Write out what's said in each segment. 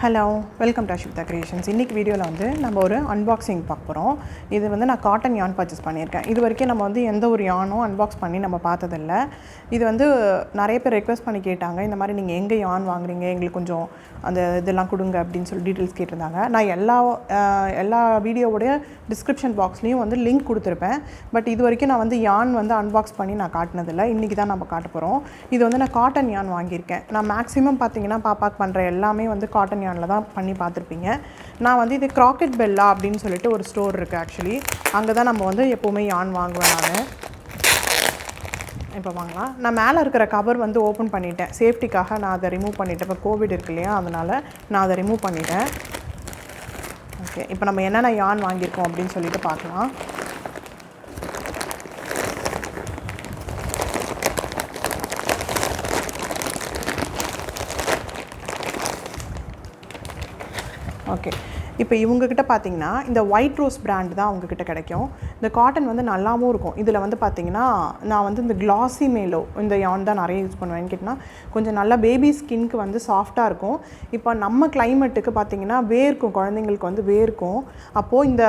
Hello, welcome to Ashvitha creations. இன்றைக்கி வீடியோவில் வந்து நம்ம ஒரு அன்பாக்சிங் பார்க்க போகிறோம். இது வந்து நான் காட்டன் யான் பர்ச்சேஸ் பண்ணியிருக்கேன். இது வரைக்கும் நம்ம வந்து எந்த ஒரு யானும் அன்பாக்ஸ் பண்ணி நம்ம பார்த்ததில்ல. இது வந்து நிறைய பேர் ரெக்வஸ்ட் பண்ணி கேட்டாங்க, இந்த மாதிரி நீங்கள் எங்கே யான் வாங்குறீங்க, எங்களுக்கு கொஞ்சம் அந்த இதெல்லாம் கொடுங்க அப்படின்னு சொல்லி டீட்டெயில்ஸ் கேட்டிருந்தாங்க. நான் எல்லா வீடியோவுடைய டிஸ்கிரிப்ஷன் பாக்ஸ்லேயும் வந்து லிங்க் கொடுத்துருப்பேன். பட் இது வரைக்கும் நான் வந்து யான் வந்து அன்பாக்ஸ் பண்ணி நான் காட்டினதில்லை. இன்றைக்கி தான் நம்ம காட்ட போகிறோம். இது வந்து நான் காட்டன் யான் வாங்கியிருக்கேன். நான் மேக்ஸிமம் பார்த்தீங்கன்னா பாப்பாக்கு பண்ணுற எல்லாமே வந்து காட்டன் யானில் தான் பண்ணி பார்த்துருப்பீங்க. நான் வந்து இது க்ராக்கெட் பெல்லா அப்படின்னு சொல்லிட்டு ஒரு ஸ்டோர் இருக்குது. ஆக்சுவலி அங்கே தான் நம்ம வந்து எப்போவுமே யான் வாங்குவேன். நான் இப்போ வாங்கலாம். நான் மேலே இருக்கிற கவர் வந்து ஓப்பன் பண்ணிட்டேன். சேஃப்டிக்காக நான் அதை ரிமூவ் பண்ணிட்டேன். இப்போ கோவிட் இருக்கு இல்லையா, அதனால் நான் அதை ரிமூவ் பண்ணிட்டேன். ஓகே, இப்போ நம்ம என்னென்ன யான் வாங்கியிருக்கோம் அப்படின்னு சொல்லிட்டு பார்க்கலாம். ஓகே, இப்போ இவங்கக்கிட்ட பார்த்தீங்கன்னா இந்த ஒயிட் ரோஸ் பிராண்ட் தான் அவங்கக்கிட்ட கிடைக்கும். இந்த காட்டன் வந்து நல்லாவும் இருக்கும். இதில் வந்து பார்த்தீங்கன்னா நான் வந்து இந்த கிளாஸி மேலோ இந்த யான் தான் நிறைய யூஸ் பண்ணுவேன்னு கேட்டிங்கன்னா, கொஞ்சம் நல்லா பேபி ஸ்கின்க்கு வந்து சாஃப்டாக இருக்கும். இப்போ நம்ம கிளைமேட்டுக்கு பார்த்தீங்கன்னா வேர்க்கும், குழந்தைங்களுக்கு வந்து வேர்க்கும். அப்போது இந்த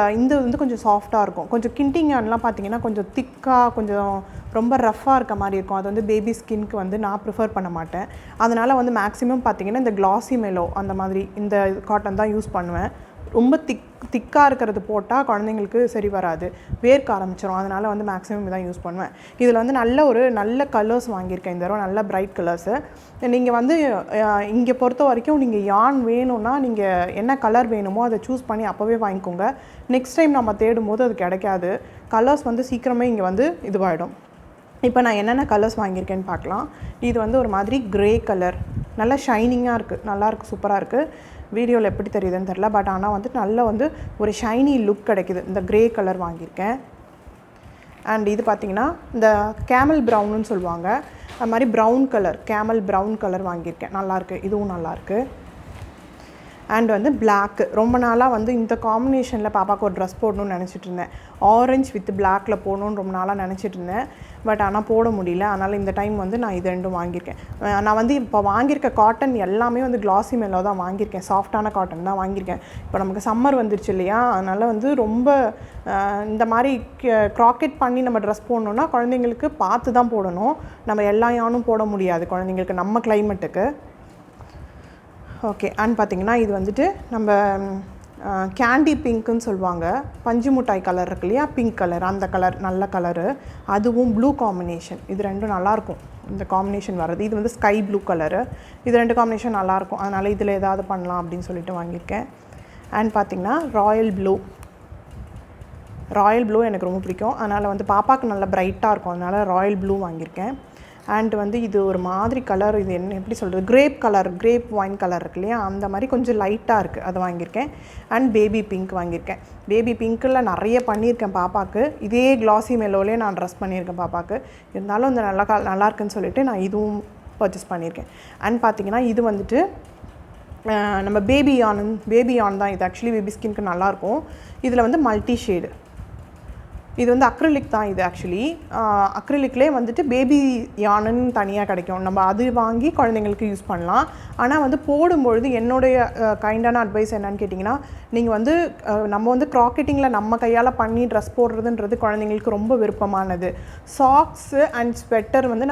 வந்து கொஞ்சம் சாஃப்டாக இருக்கும். கொஞ்சம் கிண்டிங் யான்லாம் பார்த்தீங்கன்னா கொஞ்சம் திக்காக, கொஞ்சம் ரொம்ப ரஃப்பாக இருக்க மாதிரி இருக்கும். அது வந்து பேபி ஸ்கின்க்கு வந்து நான் ப்ரிஃபர் பண்ண மாட்டேன். அதனால் வந்து மேக்ஸிமம் பார்த்தீங்கன்னா இந்த கிளாஸி மேலோ அந்த மாதிரி இந்த காட்டன் தான் யூஸ் பண்ணுவேன். ரொம்ப திக்காக இருக்கிறது போட்டால் குழந்தைங்களுக்கு சரி வராது, வேர்க்க ஆரம்பிச்சிடும். அதனால் வந்து மேக்ஸிமம் இதான் யூஸ் பண்ணுவேன். இதில் வந்து நல்ல கலர்ஸ் வாங்கியிருக்கேன் இந்த தடவை, நல்ல பிரைட் கலர்ஸு. நீங்கள் வந்து இங்கே பொறுத்த வரைக்கும் நீங்கள் யான் வேணும்னா நீங்கள் என்ன கலர் வேணுமோ அதை சூஸ் பண்ணி அப்போவே வாங்கிக்கோங்க. நெக்ஸ்ட் டைம் நம்ம தேடும் போது அது கிடைக்காது. கலர்ஸ் வந்து சீக்கிரமே இங்கே வந்து இதுவாகிடும். இப்போ நான் என்னென்ன கலர்ஸ் வாங்கியிருக்கேன்னு பார்க்கலாம். இது வந்து ஒரு மாதிரி க்ரே கலர், நல்லா ஷைனிங்காக இருக்குது, நல்லாயிருக்கு, சூப்பராக இருக்குது. வீடியோவில் எப்படி தெரியுதுன்னு தெரில, பட் ஆனால் வந்து நல்லா வந்து ஒரு ஷைனி லுக் கிடைக்குது. இந்த க்ரே கலர் வாங்கியிருக்கேன். அண்ட் இது பார்த்திங்கன்னா இந்த கேமல் ப்ரௌனுன்னு சொல்லுவாங்க, அது மாதிரி brown colour, camel brown colour வாங்கியிருக்கேன். நல்லாயிருக்கு, இதுவும் நல்லாயிருக்கு. அண்ட் வந்து பிளாக்கு, ரொம்ப நாளாக வந்து இந்த காம்பினேஷனில் பாப்பாவுக்கு ஒரு ட்ரெஸ் போடணும்னு நினச்சிட்டு இருந்தேன். ஆரஞ்ச் வித் பிளாக்கில் போடணுன்னு ரொம்ப நாளாக நினச்சிட்டு இருந்தேன். பட் ஆனால் போட முடியல. அதனால் இந்த டைம் வந்து நான் இது ரெண்டும் வாங்கியிருக்கேன். நான் வந்து இப்போ வாங்கியிருக்க காட்டன் எல்லாமே வந்து கிளாஸி மேலோ தான் வாங்கியிருக்கேன். சாஃப்டான காட்டன் தான் வாங்கியிருக்கேன். இப்போ நமக்கு சம்மர் வந்துருச்சு இல்லையா, அதனால் வந்து ரொம்ப இந்த மாதிரி க்ராக்கெட் பண்ணி நம்ம ட்ரெஸ் போடணுன்னா குழந்தைங்களுக்கு பார்த்து தான் போடணும். நம்ம எல்லா யானும் போட முடியாது குழந்தைங்களுக்கு, நம்ம கிளைமேட்டுக்கு. ஓகே, அண்ட் பார்த்திங்கன்னா இது வந்துட்டு நம்ம கேண்டி பிங்க்குன்னு சொல்லுவாங்க, பஞ்சு மிட்டாய் கலர் இருக்கு இல்லையா, பிங்க் கலர், அந்த கலர் நல்ல கலரு. அதுவும் ப்ளூ காம்பினேஷன், இது ரெண்டும் நல்லாயிருக்கும். இந்த காம்பினேஷன் வர்றது, இது வந்து ஸ்கை ப்ளூ கலரு. இது ரெண்டு காம்பினேஷன் நல்லாயிருக்கும். அதனால் இதில் ஏதாவது பண்ணலாம் அப்படின்னு சொல்லிட்டு வாங்கியிருக்கேன். அண்ட் பார்த்திங்கன்னா ராயல் ப்ளூ எனக்கு ரொம்ப பிடிக்கும். அதனால் வந்து பாப்பாவுக்கு நல்லா ப்ரைட்டாக இருக்கும், அதனால் ராயல் ப்ளூ வாங்கியிருக்கேன். அண்ட் வந்து இது ஒரு மாதிரி கலர், இது என்ன எப்படி சொல்கிறது, கிரேப் ஒயின் கலர் இருக்கு இல்லையா, அந்த மாதிரி கொஞ்சம் லைட்டாக இருக்குது, அதை வாங்கியிருக்கேன். அண்ட் பேபி பிங்க் வாங்கியிருக்கேன். பேபி பிங்க்கில் நிறைய பண்ணியிருக்கேன் பாப்பாவுக்கு. இதே கிளாஸி மேலோலே நான் ட்ரெஸ் பண்ணியிருக்கேன் பாப்பாவுக்கு. இருந்தாலும் இந்த நல்லா இருக்குன்னு சொல்லிட்டு நான் இதுவும் பர்ச்சேஸ் பண்ணியிருக்கேன். அண்ட் பார்த்திங்கன்னா இது வந்துட்டு நம்ம பேபி யான் தான். இது ஆக்சுவலி பேபி ஸ்கின்க்கு நல்லாயிருக்கும். இதில் வந்து மல்டி ஷேடு, இது வந்து அக்ரிலிக் தான். இது ஆக்சுவலி அக்ரிலிக்லேயே வந்துட்டு பேபி யானுன்னு தனியாக கிடைக்கும். நம்ம அது வாங்கி குழந்தைங்களுக்கு யூஸ் பண்ணலாம். ஆனால் வந்து போடும்பொழுது என்னுடைய கைண்டான அட்வைஸ் என்னன்னு கேட்டிங்கன்னா, நீங்கள் வந்து நம்ம வந்து க்ராக்கெட்டிங்கில் நம்ம கையால் பண்ணி ட்ரெஸ் போடுறதுன்றது குழந்தைங்களுக்கு ரொம்ப விருப்பமானது. சாக்ஸு அண்ட் ஸ்வெட்டர் வந்து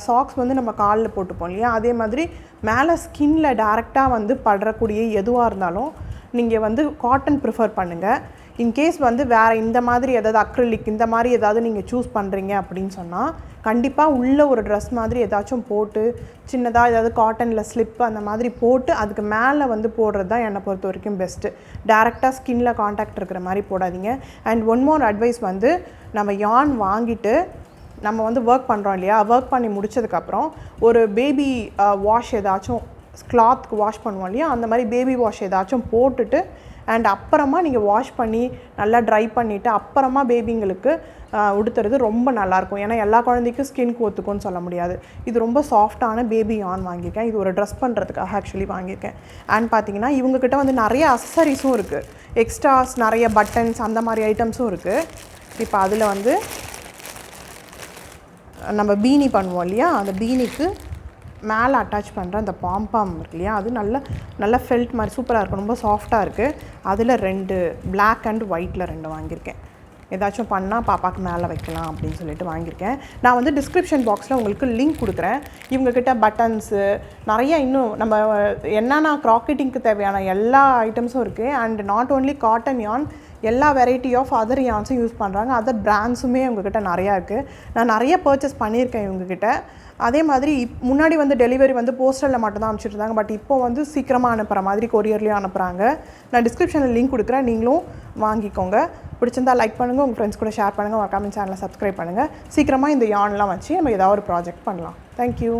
சாக்ஸ் வந்து நம்ம காலில் போட்டுப்போம் இல்லையா, அதே மாதிரி மேலே ஸ்கின்ல டேரெக்டாக வந்து படுறக்கூடிய எதுவாக இருந்தாலும் நீங்கள் வந்து காட்டன் ப்ரிஃபர் பண்ணுங்கள். இன்கேஸ் வந்து வேறு இந்த மாதிரி ஏதாவது அக்ரிலிக் இந்த மாதிரி ஏதாவது நீங்கள் சூஸ் பண்ணுறீங்க அப்படின்னு சொன்னால் கண்டிப்பாக உள்ள ஒரு ட்ரெஸ் மாதிரி ஏதாச்சும் போட்டு சின்னதாக ஏதாவது காட்டனில் ஸ்லிப் அந்த மாதிரி போட்டு அதுக்கு மேலே வந்து போடுறது தான் என்னை பொறுத்த வரைக்கும் பெஸ்ட்டு. டேரெக்டாக ஸ்கின்ல காண்டாக்ட் இருக்கிற மாதிரி போடாதீங்க. அண்ட் ஒன் மோர் அட்வைஸ் வந்து, நம்ம யான் வாங்கிட்டு நம்ம வந்து ஒர்க் பண்ணுறோம் இல்லையா, ஒர்க் பண்ணி முடிச்சதுக்கப்புறம் ஒரு பேபி வாஷ் ஏதாச்சும், கிளாத்துக்கு வாஷ் பண்ணுவோம் இல்லையா, அந்த மாதிரி பேபி வாஷ் ஏதாச்சும் போட்டுட்டு அண்ட் அப்புறமா நீங்கள் வாஷ் பண்ணி நல்லா ட்ரை பண்ணிவிட்டு அப்புறமா பேபிங்களுக்கு உடுத்துறது ரொம்ப நல்லாயிருக்கும். ஏன்னா எல்லா குழந்தைக்கும் ஸ்கின்க்கு ஒத்துக்கும்னு சொல்ல முடியாது. இது ரொம்ப சாஃப்டான பேபி யான் வாங்கியிருக்கேன். இது ஒரு ட்ரெஸ் பண்ணுறதுக்காக ஆக்சுவலி வாங்கியிருக்கேன். அண்ட் பார்த்திங்கன்னா இவங்கக்கிட்ட வந்து நிறைய அக்சசரிஸும் இருக்குது, எக்ஸ்ட்ராஸ் நிறைய பட்டன்ஸ் அந்த மாதிரி ஐட்டம்ஸும் இருக்குது. இப்போ அதில் வந்து நம்ம பீனி பண்ணுவோம் இல்லையா, அந்த பீனிக்கு மேலே அட்டாச் பண்ணுற அந்த பாம்பாம் இருக்கு இல்லையா, அது நல்ல ஃபெல்ட் மாதிரி சூப்பராக இருக்கும், ரொம்ப சாஃப்டாக இருக்குது. அதில் 2 பிளாக் அண்ட் ஒயிட்டில் 2 வாங்கியிருக்கேன். ஏதாச்சும் பண்ணால் பாப்பாவுக்கு மேலே வைக்கலாம் அப்படின்னு சொல்லிட்டு வாங்கியிருக்கேன். நான் வந்து டிஸ்கிரிப்ஷன் பாக்ஸில் உங்களுக்கு லிங்க் கொடுக்குறேன். இவங்கக்கிட்ட பட்டன்ஸு நிறைய இன்னும் நம்ம என்னென்னா க்ராக்கெட்டிங்க்கு தேவையான எல்லா ஐட்டம்ஸும் இருக்குது. அண்ட் நாட் ஓன்லி காட்டன் யான், எல்லா வெரைட்டி ஆஃப் அதர் யான்ஸும் யூஸ் பண்ணுறாங்க. அதர் பிராண்ட்ஸுமே இவங்கக்கிட்ட நிறையா இருக்குது. நான் நிறைய பர்ச்சேஸ் பண்ணியிருக்கேன் இவங்கக்கிட்ட. அதே மாதிரி முன்னாடி வந்து டெலிவரி வந்து போஸ்டரில் மட்டும்தான் அனுப்பிச்சிட்டு இருந்தாங்க. பட் இப்போ வந்து சீக்கிரமாக அனுப்புகிற மாதிரி கொரியர்லேயும் அனுப்புகிறாங்க. நான் டிஸ்கிரிப்ஷனில் லிங்க் கொடுக்குறேன், நீங்களும் வாங்கிக்கோங்க. பிடிச்சிருந்தா லைக் பண்ணுங்கள், உங்கள் ஃப்ரெண்ட்ஸ் கூட ஷேர் பண்ணுங்கள், மறக்காம சேனலை சப்ஸ்கிரைப் பண்ணுங்கள். சீக்கிரமாக இந்த யான்லாம் வச்சு நம்ம ஏதாவது ஒரு ப்ராஜெக்ட் பண்ணலாம். தேங்க்யூ.